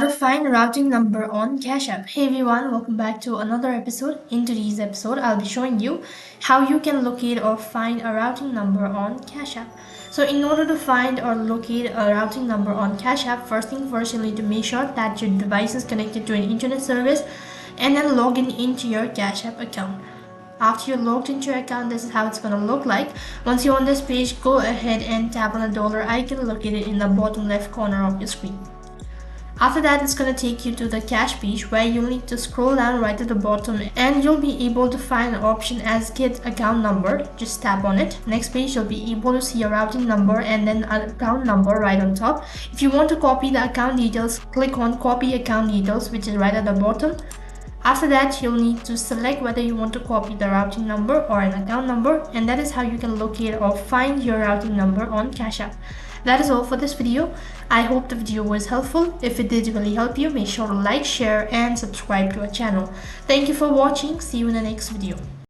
To find routing number on CashApp. Hey everyone, welcome back to another episode. In today's episode, I'll be showing you how you can locate or find a routing number on CashApp. So in order to find or locate a routing number on CashApp, first thing first, you'll need to make sure that your device is connected to an internet service and then log into your CashApp account. After you're logged into your account, this is how it's going to look like. Once you're on this page, go ahead and tap on the dollar icon located in the bottom left corner of your screen. After that, it's going to take you to the cash page where you'll need to scroll down right to the bottom and you'll be able to find an option as get account number. Just tap on it. Next page, you'll be able to see a routing number and then an account number right on top. If you want to copy the account details, click on copy account details, which is right at the bottom. After that, you'll need to select whether you want to copy the routing number or an account number, and that is how you can locate or find your routing number on CashApp. That is all for this video. I hope the video was helpful. If it did really help you, make sure to like, share and subscribe to our channel. Thank you for watching. See you in the next video.